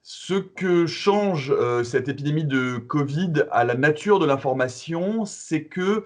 Ce que change, cette épidémie de Covid à la nature de l'information, c'est que,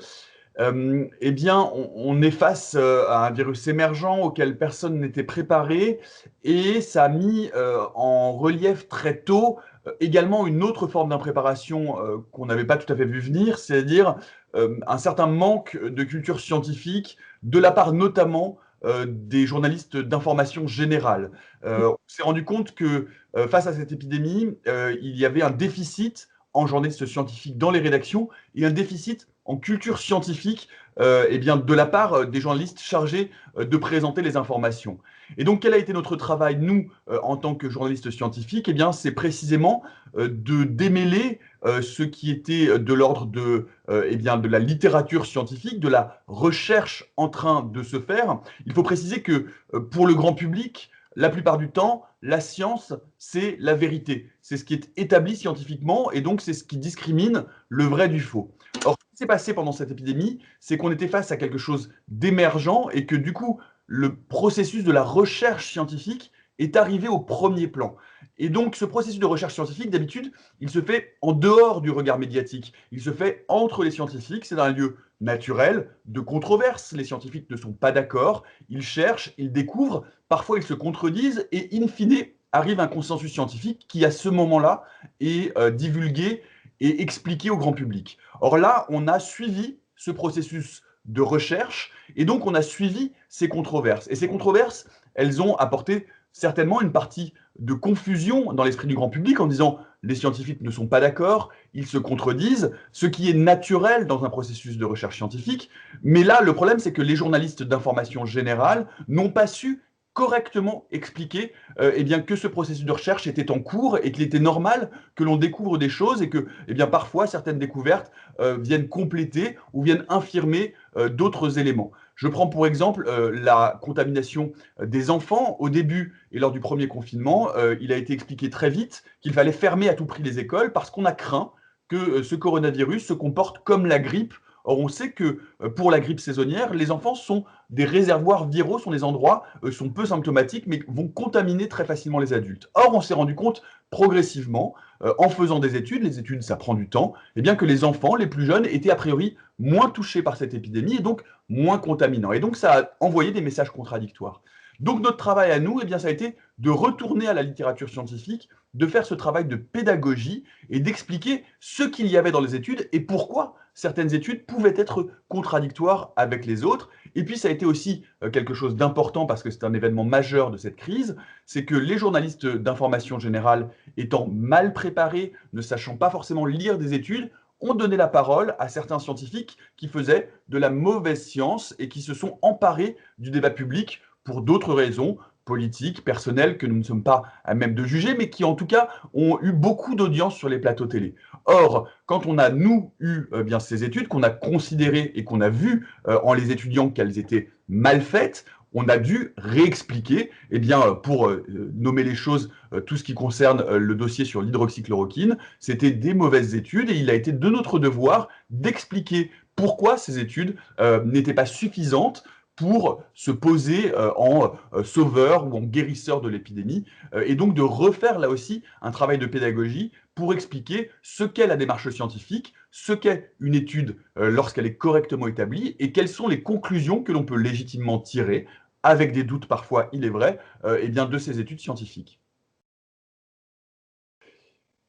eh bien, on est face, à un virus émergent auquel personne n'était préparé et ça a mis, en relief très tôt, également une autre forme d'impréparation, qu'on n'avait pas tout à fait vu venir, c'est-à-dire, un certain manque de culture scientifique de la part notamment, des journalistes d'information générale. On s'est rendu compte que, face à cette épidémie, il y avait un déficit en journalistes scientifiques dans les rédactions et un déficit en culture scientifique eh bien, de la part des journalistes chargés de présenter les informations. Et donc, quel a été notre travail, nous, en tant que journalistes scientifiques? Eh bien, c'est précisément de démêler ce qui était de l'ordre de, eh bien, de la littérature scientifique, de la recherche en train de se faire. Il faut préciser que pour le grand public, la plupart du temps, la science, c'est la vérité. C'est ce qui est établi scientifiquement et donc c'est ce qui discrimine le vrai du faux. Or, ce qui s'est passé pendant cette épidémie, c'est qu'on était face à quelque chose d'émergent et que du coup, le processus de la recherche scientifique est arrivé au premier plan. Et donc, ce processus de recherche scientifique, d'habitude, il se fait en dehors du regard médiatique. Il se fait entre les scientifiques. C'est dans un lieu naturel, de controverse. Les scientifiques ne sont pas d'accord. Ils cherchent, ils découvrent. Parfois, ils se contredisent et, in fine, arrive un consensus scientifique qui, à ce moment-là, est divulgué et expliqué au grand public. Or là, on a suivi ce processus de recherche et donc on a suivi ces controverses. Et ces controverses, elles ont apporté certainement une partie de confusion dans l'esprit du grand public en disant les scientifiques ne sont pas d'accord, ils se contredisent, ce qui est naturel dans un processus de recherche scientifique. Mais là, le problème, c'est que les journalistes d'information générale n'ont pas su correctement expliquer eh bien, que ce processus de recherche était en cours et qu'il était normal que l'on découvre des choses et que eh bien, parfois certaines découvertes viennent compléter ou viennent infirmer d'autres éléments. Je prends pour exemple la contamination des enfants. Au début et lors du premier confinement, il a été expliqué très vite qu'il fallait fermer à tout prix les écoles parce qu'on a craint que ce coronavirus se comporte comme la grippe. Or, on sait que pour la grippe saisonnière, les enfants sont des réservoirs viraux, sont des endroits, sont peu symptomatiques, mais vont contaminer très facilement les adultes. Or, on s'est rendu compte progressivement, en faisant des études, les études ça prend du temps, eh bien que les enfants, les plus jeunes, étaient a priori moins touchés par cette épidémie et donc moins contaminants. Et donc ça a envoyé des messages contradictoires. Donc notre travail à nous, eh bien, ça a été de retourner à la littérature scientifique, de faire ce travail de pédagogie et d'expliquer ce qu'il y avait dans les études et pourquoi certaines études pouvaient être contradictoires avec les autres. Et puis ça a été aussi quelque chose d'important parce que c'est un événement majeur de cette crise, c'est que les journalistes d'information générale étant mal préparés, ne sachant pas forcément lire des études, ont donné la parole à certains scientifiques qui faisaient de la mauvaise science et qui se sont emparés du débat public pour d'autres raisons, politiques, personnelles, que nous ne sommes pas à même de juger, mais qui en tout cas ont eu beaucoup d'audience sur les plateaux télé. Or, quand on a, nous, eu bien ces études, qu'on a considérées et qu'on a vu en les étudiants qu'elles étaient mal faites, on a dû réexpliquer, eh bien, pour nommer les choses, tout ce qui concerne le dossier sur l'hydroxychloroquine, c'était des mauvaises études et il a été de notre devoir d'expliquer pourquoi ces études n'étaient pas suffisantes pour se poser en sauveur ou en guérisseur de l'épidémie, et donc de refaire là aussi un travail de pédagogie pour expliquer ce qu'est la démarche scientifique, ce qu'est une étude lorsqu'elle est correctement établie, et quelles sont les conclusions que l'on peut légitimement tirer, avec des doutes parfois, il est vrai, eh bien, de ces études scientifiques.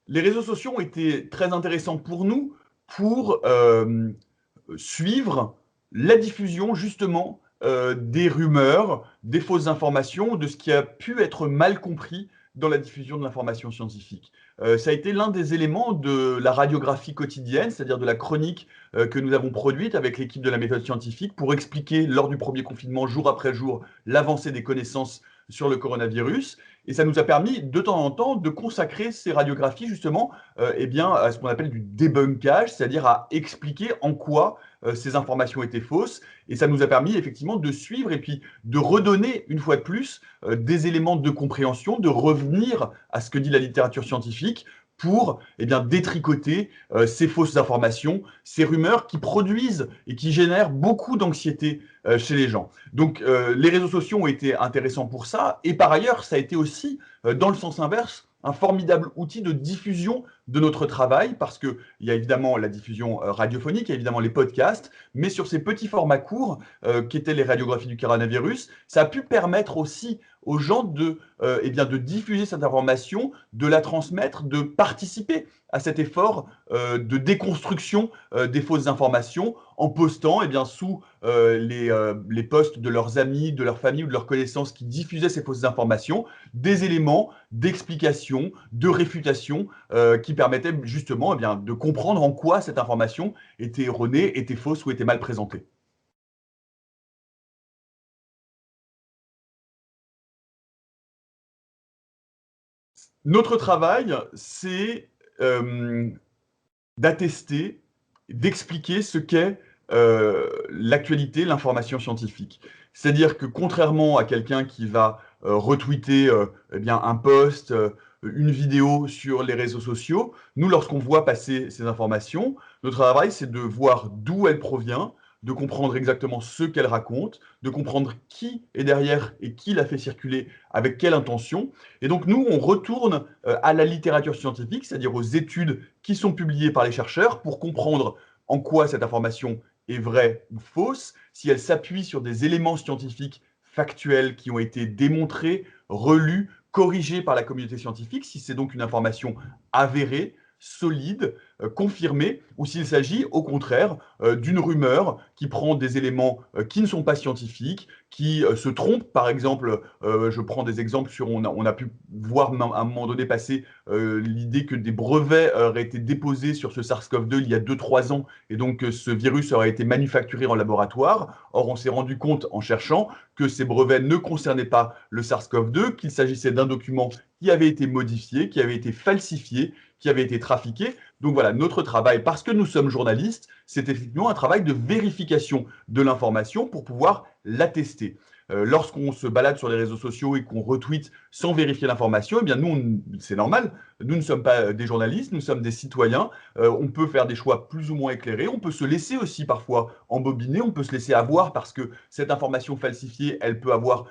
Les réseaux sociaux ont été très intéressants pour nous pour suivre la diffusion justement des rumeurs, des fausses informations, de ce qui a pu être mal compris dans la diffusion de l'information scientifique. Ça a été l'un des éléments de la radiographie quotidienne, c'est-à-dire de la chronique que nous avons produite avec l'équipe de la méthode scientifique pour expliquer lors du premier confinement, jour après jour, l'avancée des connaissances sur le coronavirus. Et ça nous a permis de temps en temps de consacrer ces radiographies justement eh bien, à ce qu'on appelle du débunkage, c'est-à-dire à expliquer en quoi ces informations étaient fausses. Et ça nous a permis effectivement de suivre et puis de redonner une fois de plus des éléments de compréhension, de revenir à ce que dit la littérature scientifique pour eh bien, détricoter ces fausses informations, ces rumeurs qui produisent et qui génèrent beaucoup d'anxiété chez les gens. Donc les réseaux sociaux ont été intéressants pour ça, et par ailleurs, ça a été aussi, dans le sens inverse, un formidable outil de diffusion de notre travail, parce qu'il y a évidemment la diffusion radiophonique, il y a évidemment les podcasts, mais sur ces petits formats courts, qu'étaient les radiographies du coronavirus, ça a pu permettre aussi aux gens eh bien, de diffuser cette information, de la transmettre, de participer à cet effort de déconstruction des fausses informations en postant eh bien, sous les posts de leurs amis, de leur famille ou de leurs connaissances qui diffusaient ces fausses informations, des éléments d'explication, de réfutation qui permettaient justement eh bien, de comprendre en quoi cette information était erronée, était fausse ou était mal présentée. Notre travail, c'est d'attester, d'expliquer ce qu'est l'actualité, l'information scientifique. C'est-à-dire que contrairement à quelqu'un qui va retweeter eh bien, un post, une vidéo sur les réseaux sociaux, nous, lorsqu'on voit passer ces informations, notre travail, c'est de voir d'où elle provient, de comprendre exactement ce qu'elle raconte, de comprendre qui est derrière et qui l'a fait circuler, avec quelle intention. Et donc, nous, on retourne à la littérature scientifique, c'est-à-dire aux études qui sont publiées par les chercheurs pour comprendre en quoi cette information est vraie ou fausse, si elle s'appuie sur des éléments scientifiques factuels qui ont été démontrés, relus, corrigés par la communauté scientifique, si c'est donc une information avérée, solide, confirmée, ou s'il s'agit au contraire d'une rumeur qui prend des éléments qui ne sont pas scientifiques, qui se trompent. Par exemple, je prends des exemples sur, on a pu voir à un moment donné passer l'idée que des brevets auraient été déposés sur ce SARS-CoV-2 il y a 2-3 ans, et donc ce virus aurait été manufacturé en laboratoire. Or, on s'est rendu compte en cherchant que ces brevets ne concernaient pas le SARS-CoV-2, qu'il s'agissait d'un document qui avait été modifié, qui avait été falsifié, qui avait été trafiqué. Donc voilà, notre travail, parce que nous sommes journalistes, c'est effectivement un travail de vérification de l'information pour pouvoir l'attester. Lorsqu'on se balade sur les réseaux sociaux et qu'on retweet sans vérifier l'information, eh bien nous, c'est normal, nous ne sommes pas des journalistes, nous sommes des citoyens, on peut faire des choix plus ou moins éclairés, on peut se laisser aussi parfois embobiner, on peut se laisser avoir parce que cette information falsifiée, elle peut avoir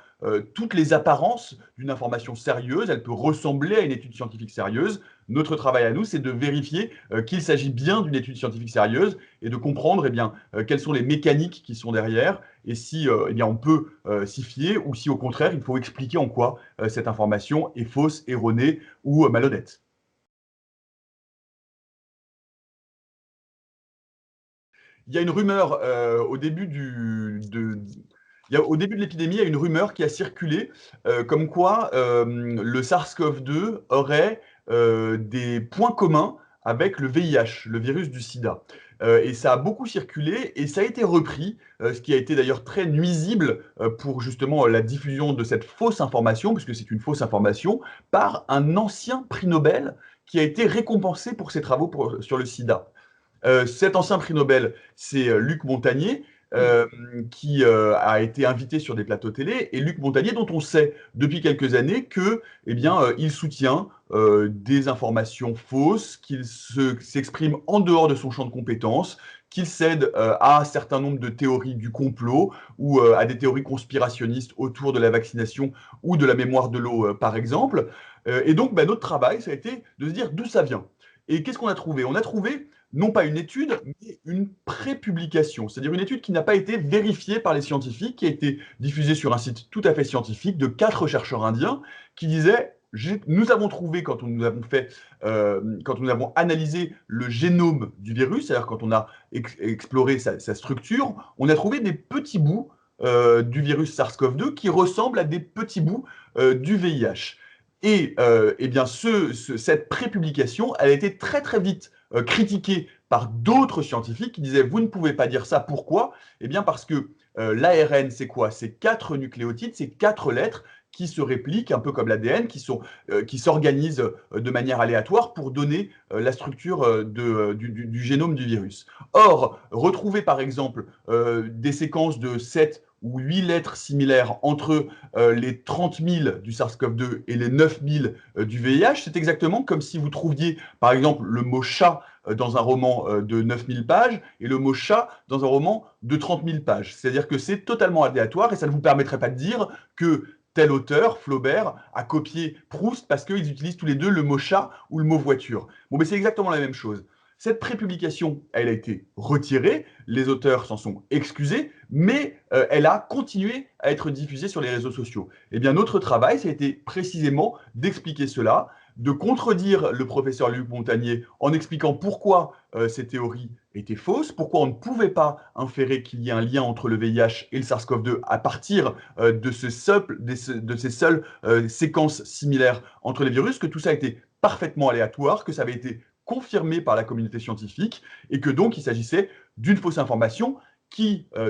toutes les apparences d'une information sérieuse, elle peut ressembler à une étude scientifique sérieuse. Notre travail à nous, c'est de vérifier qu'il s'agit bien d'une étude scientifique sérieuse et de comprendre eh bien, quelles sont les mécaniques qui sont derrière et si eh bien, on peut s'y fier ou si au contraire, il faut expliquer en quoi cette information est fausse, erronée ou malhonnête. Il y a une rumeur au début au début de l'épidémie, il y a une rumeur qui a circulé comme quoi le SARS-CoV-2 aurait des points communs avec le VIH, le virus du sida. Et ça a beaucoup circulé et ça a été repris, ce qui a été d'ailleurs très nuisible pour justement la diffusion de cette fausse information, puisque c'est une fausse information, par un ancien prix Nobel qui a été récompensé pour ses travaux sur le sida. Cet ancien prix Nobel, c'est Luc Montagnier, qui a été invité sur des plateaux télé. Et Luc Montagnier, dont on sait depuis quelques années que, eh bien, il soutient des informations fausses, qu'il s'exprime en dehors de son champ de compétences, qu'il cède à un certain nombre de théories du complot ou à des théories conspirationnistes autour de la vaccination ou de la mémoire de l'eau, par exemple. Et donc, bah, notre travail, ça a été de se dire d'où ça vient. Et qu'est-ce qu'on a trouvé? On a trouvé non pas une étude, mais une prépublication, c'est-à-dire une étude qui n'a pas été vérifiée par les scientifiques, qui a été diffusée sur un site tout à fait scientifique de 4 chercheurs indiens qui disaient nous avons trouvé, quand nous avons fait, quand nous avons analysé le génome du virus, c'est-à-dire quand on a exploré sa structure, on a trouvé des petits bouts du virus SARS-CoV-2 qui ressemblent à des petits bouts du VIH. Et eh bien cette prépublication, elle a été très très vite critiquée par d'autres scientifiques qui disaient vous ne pouvez pas dire ça. Pourquoi? Eh bien parce que l'ARN, c'est quoi? C'est 4 nucléotides, c'est 4 lettres qui se répliquent, un peu comme l'ADN, qui s'organisent de manière aléatoire pour donner la structure du génome du virus. Or, retrouver par exemple des séquences de 7 ou 8 lettres similaires entre les 30 000 du SARS-CoV-2 et les 9 000 du VIH, c'est exactement comme si vous trouviez, par exemple, le mot chat dans un roman de 9 000 pages et le mot chat dans un roman de 30 000 pages. C'est-à-dire que c'est totalement aléatoire et ça ne vous permettrait pas de dire que tel auteur, Flaubert, a copié Proust parce qu'ils utilisent tous les deux le mot chat ou le mot voiture. Bon, mais c'est exactement la même chose. Cette prépublication, elle a été retirée, les auteurs s'en sont excusés, mais elle a continué à être diffusée sur les réseaux sociaux. Eh bien, notre travail, ça a été précisément d'expliquer cela, de contredire le professeur Luc Montagnier en expliquant pourquoi ces théories étaient fausses, pourquoi on ne pouvait pas inférer qu'il y ait un lien entre le VIH et le SARS-CoV-2 à partir de ces seules séquences similaires entre les virus, que tout ça a été parfaitement aléatoire, que ça avait été confirmé par la communauté scientifique et que donc il s'agissait d'une fausse information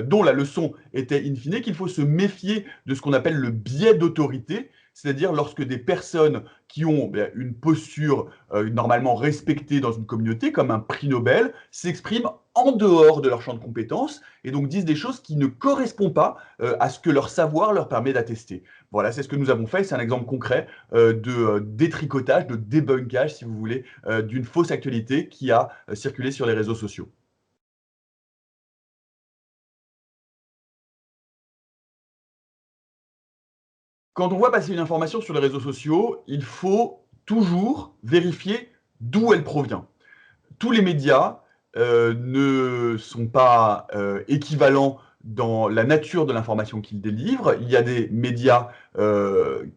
dont la leçon était in fine qu'il faut se méfier de ce qu'on appelle le biais d'autorité, c'est-à-dire lorsque des personnes qui ont une posture normalement respectée dans une communauté, comme un prix Nobel, s'expriment en dehors de leur champ de compétences et donc disent des choses qui ne correspondent pas à ce que leur savoir leur permet d'attester. Voilà, c'est ce que nous avons fait. C'est un exemple concret de détricotage, de débunkage, si vous voulez, d'une fausse actualité qui a circulé sur les réseaux sociaux. Quand on voit passer une information sur les réseaux sociaux, il faut toujours vérifier d'où elle provient. Tous les médias ne sont pas équivalents dans la nature de l'information qu'ils délivrent. Il y a des médias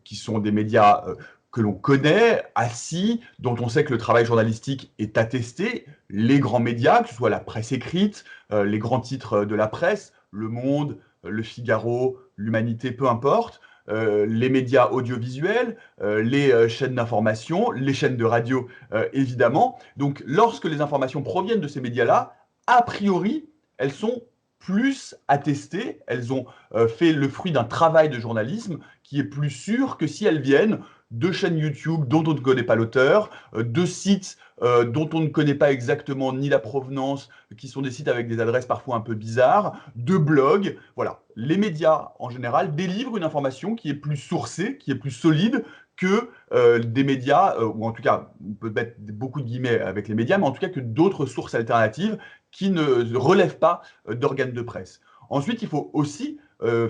qui sont des médias que l'on connaît, assis, dont on sait que le travail journalistique est attesté. Les grands médias, que ce soit la presse écrite, les grands titres de la presse, Le Monde, Le Figaro, L'Humanité, peu importe, les médias audiovisuels, les chaînes d'information, les chaînes de radio, évidemment. Donc, lorsque les informations proviennent de ces médias-là, a priori, elles sont plus attestées, elles ont fait le fruit d'un travail de journalisme qui est plus sûr que si elles viennent de chaînes YouTube dont on ne connaît pas l'auteur, de sites dont on ne connaît pas exactement ni la provenance, qui sont des sites avec des adresses parfois un peu bizarres, de blogs. Voilà, les médias en général délivrent une information qui est plus sourcée, qui est plus solide que des médias, ou en tout cas, on peut mettre beaucoup de guillemets avec les médias, mais en tout cas que d'autres sources alternatives qui ne relèvent pas d'organes de presse. Ensuite, il faut aussi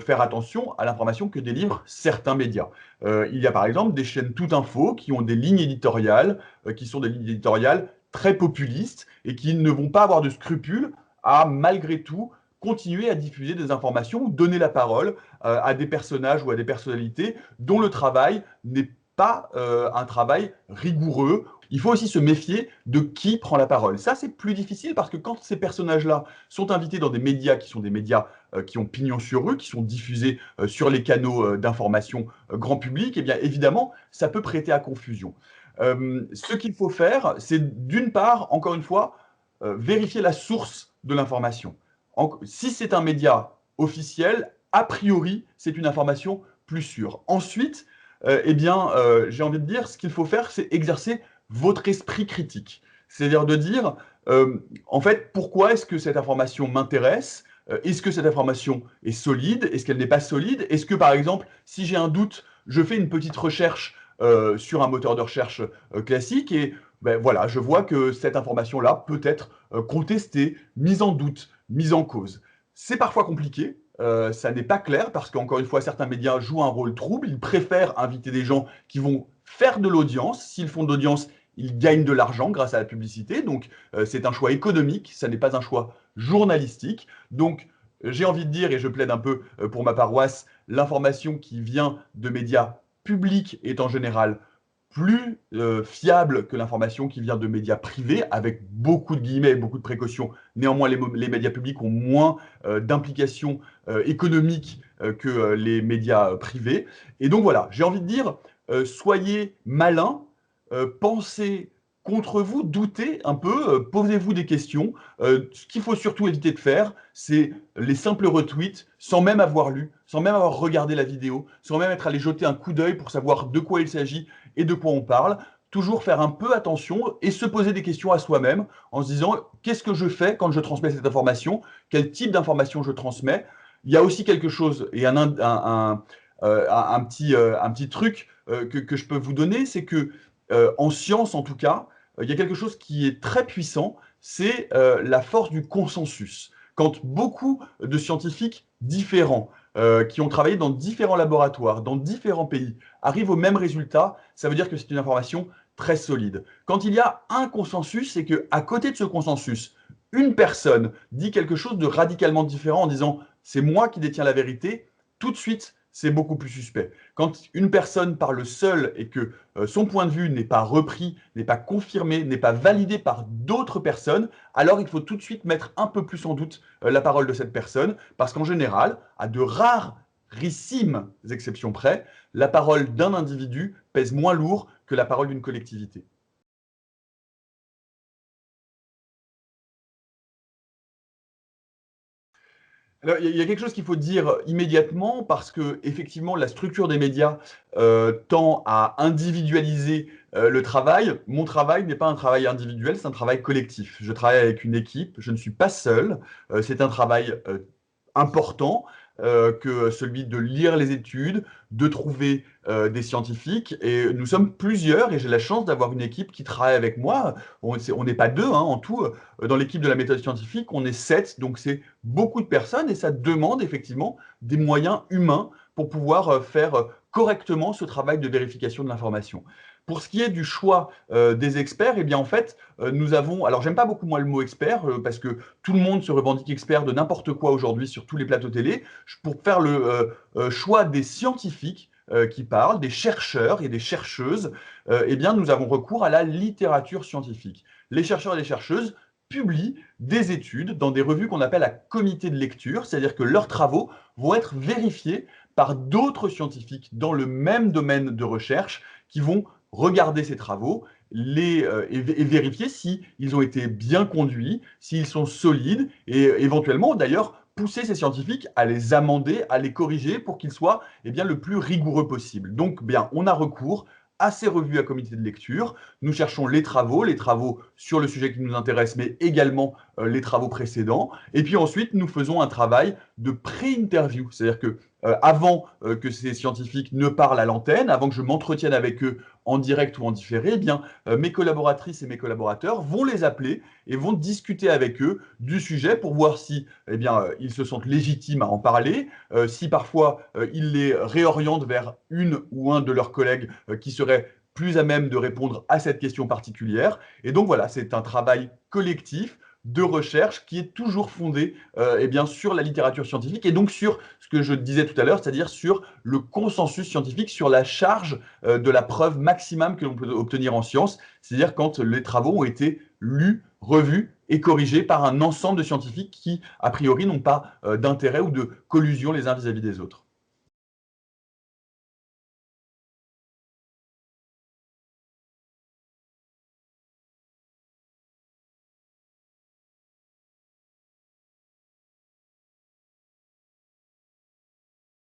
faire attention à l'information que délivrent certains médias. Il y a par exemple des chaînes Tout Info qui ont des lignes éditoriales qui sont des lignes éditoriales très populistes et qui ne vont pas avoir de scrupules à, malgré tout, continuer à diffuser des informations ou donner la parole à des personnages ou à des personnalités dont le travail n'est pas un travail rigoureux. Il faut aussi se méfier de qui prend la parole. Ça, c'est plus difficile parce que quand ces personnages-là sont invités dans des médias qui sont des médias qui ont pignon sur rue, qui sont diffusés sur les canaux d'information grand public, eh bien évidemment, ça peut prêter à confusion. Ce qu'il faut faire, c'est d'une part, encore une fois, vérifier la source de l'information. Si c'est un média officiel, a priori, c'est une information plus sûre. Ensuite, eh bien, j'ai envie de dire, ce qu'il faut faire, c'est exercer votre esprit critique. C'est-à-dire de dire, en fait, pourquoi est-ce que cette information m'intéresse? Est-ce que cette information est solide? Est-ce qu'elle n'est pas solide? Est-ce que, par exemple, si j'ai un doute, je fais une petite recherche sur un moteur de recherche classique et ben, voilà, je vois que cette information-là peut être contestée, mise en doute, mise en cause. C'est parfois compliqué, ça n'est pas clair parce qu'encore une fois, certains médias jouent un rôle trouble. Ils préfèrent inviter des gens qui vont faire de l'audience. S'ils font de l'audience, ils gagnent de l'argent grâce à la publicité. Donc, c'est un choix économique, ça n'est pas un choix journalistique. Donc, j'ai envie de dire, et je plaide un peu pour ma paroisse, l'information qui vient de médias publics est en général plus fiable que l'information qui vient de médias privés, avec beaucoup de guillemets et beaucoup de précautions. Néanmoins, les médias publics ont moins d'implications économiques que les médias privés. Et donc voilà, j'ai envie de dire, soyez malins, pensez contre vous, doutez un peu, posez-vous des questions. Ce qu'il faut surtout éviter de faire, c'est les simples retweets sans même avoir lu, sans même avoir regardé la vidéo, sans même être allé jeter un coup d'œil pour savoir de quoi il s'agit et de quoi on parle. Toujours faire un peu attention et se poser des questions à soi-même en se disant qu'est-ce que je fais quand je transmets cette information? Quel type d'information je transmets? Il y a aussi quelque chose et un petit truc que je peux vous donner, c'est que en science en tout cas, il y a quelque chose qui est très puissant, c'est la force du consensus. Quand beaucoup de scientifiques différents qui ont travaillé dans différents laboratoires, dans différents pays, arrivent au même résultat, ça veut dire que c'est une information très solide. Quand il y a un consensus, c'est qu'à côté de ce consensus, une personne dit quelque chose de radicalement différent en disant « c'est moi qui détiens la vérité », tout de suite, c'est beaucoup plus suspect. Quand une personne parle seule et que son point de vue n'est pas repris, n'est pas confirmé, n'est pas validé par d'autres personnes, alors il faut tout de suite mettre un peu plus en doute la parole de cette personne, parce qu'en général, à de rarissimes exceptions près, la parole d'un individu pèse moins lourd que la parole d'une collectivité. Alors, il y a quelque chose qu'il faut dire immédiatement parce que effectivement la structure des médias, tend à individualiser, le travail. Mon travail n'est pas un travail individuel, c'est un travail collectif. Je travaille avec une équipe, je ne suis pas seul, c'est un travail, important, que celui de lire les études, de trouver, des scientifiques et nous sommes plusieurs et j'ai la chance d'avoir une équipe qui travaille avec moi. On n'est pas 2 hein, en tout, dans l'équipe de la méthode scientifique, on est 7, donc c'est beaucoup de personnes et ça demande effectivement des moyens humains pour pouvoir, faire, correctement ce travail de vérification de l'information. Pour ce qui est du choix, des experts, eh bien en fait, nous avons alors j'aime pas beaucoup moi le mot expert, parce que tout le monde se revendique expert de n'importe quoi aujourd'hui sur tous les plateaux télé. Pour faire le choix des scientifiques qui parlent, des chercheurs et des chercheuses, eh bien, nous avons recours à la littérature scientifique. Les chercheurs et les chercheuses publient des études dans des revues qu'on appelle à comité de lecture, c'est-à-dire que leurs travaux vont être vérifiés par d'autres scientifiques dans le même domaine de recherche qui vont regarder ces travaux, et vérifier s'ils ont été bien conduits, s'ils sont solides, et éventuellement d'ailleurs pousser ces scientifiques à les amender, à les corriger pour qu'ils soient eh bien, le plus rigoureux possible. Donc, bien, on a recours à ces revues à comité de lecture. Nous cherchons les travaux sur le sujet qui nous intéresse, mais également les travaux précédents. Et puis ensuite, nous faisons un travail de pré-interview, c'est-à-dire que avant que ces scientifiques ne parlent à l'antenne, avant que je m'entretienne avec eux en direct ou en différé, eh bien, mes collaboratrices et mes collaborateurs vont les appeler et vont discuter avec eux du sujet pour voir si eh bien, ils se sentent légitimes à en parler, si parfois ils les réorientent vers une ou un de leurs collègues qui serait plus à même de répondre à cette question particulière. Et donc voilà, c'est un travail collectif de recherche qui est toujours fondé eh bien, sur la littérature scientifique et donc sur ce que je disais tout à l'heure, c'est-à-dire sur le consensus scientifique, sur la charge de la preuve maximum que l'on peut obtenir en sciences, c'est-à-dire quand les travaux ont été lus, revus et corrigés par un ensemble de scientifiques qui, a priori, n'ont pas d'intérêt ou de collusion les uns vis-à-vis des autres.